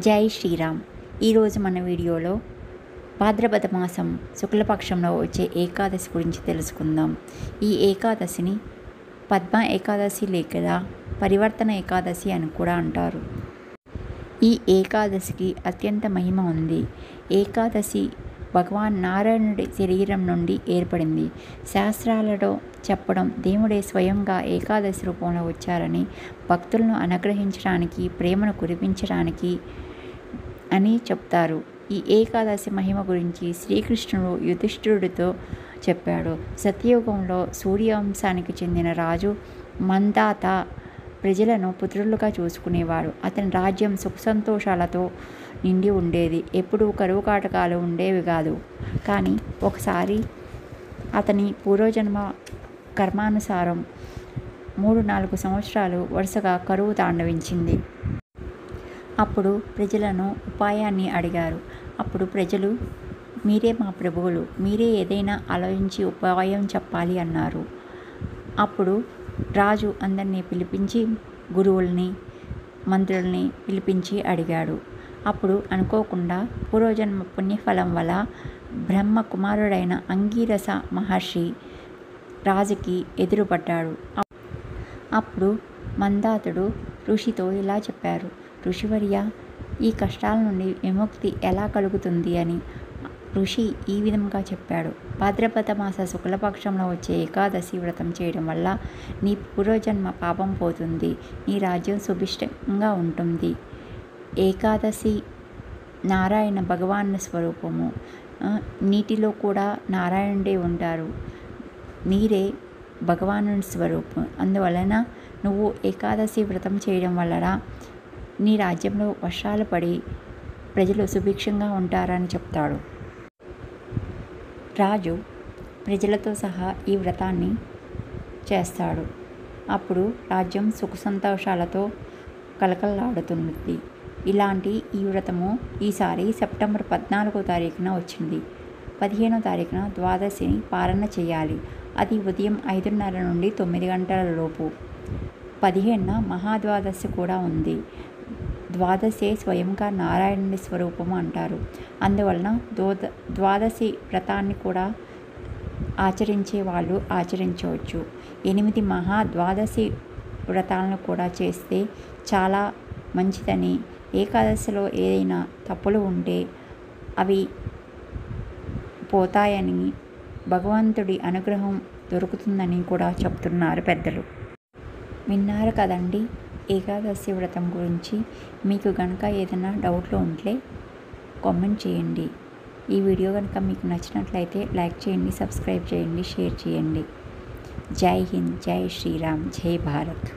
జై శ్రీరామ్. ఈరోజు మన వీడియోలో భాద్రపద మాసం శుక్లపక్షంలో వచ్చే ఏకాదశి గురించి తెలుసుకుందాం. ఈ ఏకాదశిని పద్మ ఏకాదశి లేదా పరివర్తన ఏకాదశి అని కూడా అంటారు. ఈ ఏకాదశికి అత్యంత మహిమ ఉంది. ఏకాదశి భగవాన్ నారాయణుడి శరీరం నుండి ఏర్పడింది. శాస్త్రాలలో చెప్పడం దేవుడే స్వయంగా ఏకాదశి రూపంలో వచ్చారని, భక్తులను అనుగ్రహించడానికి, ప్రేమను కురిపించడానికి అని చెప్తారు. ఈ ఏకాదశి మహిమ గురించి శ్రీకృష్ణుడు యుధిష్ఠిరుడితో చెప్పాడు. సత్యయుగంలో సూర్యవంశానికి చెందిన రాజు మందాత ప్రజలను పుత్రులుగా చూసుకునేవాడు. అతని రాజ్యం సుఖ సంతోషాలతో నిండి ఉండేది. ఎప్పుడూ కరువు కాటకాలు ఉండేవి కాదు. కానీ ఒకసారి అతని పూర్వజన్మ కర్మానుసారం 3-4 సంవత్సరాలు వరుసగా కరువు తాండవించింది. అప్పుడు ప్రజలను ఉపాయాన్ని అడిగారు. అప్పుడు ప్రజలు, మీరే మా ప్రభువులు, మీరే ఏదైనా ఆలోచించి ఉపాయం చెప్పాలి అన్నారు. అప్పుడు రాజు అందరినీ పిలిపించి గురువుల్ని, మంత్రుల్ని పిలిపించి అడిగాడు. అప్పుడు అనుకోకుండా పూర్వజన్మ పుణ్యఫలం వల్ల బ్రహ్మ కుమారుడైన అంగీరస మహర్షి రాజుకి ఎదురుపడ్డాడు. అప్పుడు మందాతుడు ఋషితో ఇలా చెప్పారు. ఋషివర్య, ఈ కష్టాల నుండి విముక్తి ఎలా కలుగుతుంది అని. ఋషి ఈ విధంగా చెప్పాడు. భాద్రపద మాస శుక్లపక్షంలో వచ్చే ఏకాదశి వ్రతం చేయడం వల్ల నీ పూర్వజన్మ పాపం పోతుంది, నీ రాజ్యం సుభిష్టంగా ఉంటుంది. ఏకాదశి నారాయణ భగవాన్ స్వరూపము. నీటిలో కూడా నారాయణుడే ఉంటారు. నీరే భగవానుని స్వరూపం. అందువలన నువ్వు ఏకాదశి వ్రతం చేయడం వలన నీ రాజ్యంలో వర్షాలు పడి ప్రజలు సుభిక్షంగా ఉంటారని చెప్తాడు. రాజు ప్రజలతో సహా ఈ వ్రతాన్ని చేస్తాడు. అప్పుడు రాజ్యం సుఖ సంతోషాలతో కలకలలాడుతుంది. ఇలాంటి ఈ వ్రతము ఈసారి సెప్టెంబర్ 14వ తారీఖున వచ్చింది. 15వ తారీఖున ద్వాదశిని పాలన చేయాలి. అది ఉదయం 5:30 నుండి 9 గంటల లోపు. 15న మహాద్వాదశి కూడా ఉంది. ద్వాదశే స్వయంగా నారాయణుని స్వరూపము అంటారు. అందువలన ద్వాదశి వ్రతాన్ని కూడా ఆచరించే వాళ్ళు ఆచరించవచ్చు. 8 మహాద్వాదశి వ్రతాలను కూడా చేస్తే చాలా మంచిదని, ఏకాదశిలో ఏదైనా తప్పులు ఉంటే అవి పోతాయని, భగవంతుడి అనుగ్రహం దొరుకుతుందని కూడా చెప్తున్నారు పెద్దలు. విన్నారు కదండి ఏకాదశి వ్రతం గురించి. మీకు కనుక ఏదైనా డౌట్లు ఉంటే కామెంట్ చేయండి. ఈ వీడియో కనుక మీకు నచ్చినట్లయితే లైక్ చేయండి, సబ్స్క్రైబ్ చేయండి, షేర్ చేయండి. జై హింద్, జై శ్రీరామ్, జై భారత్.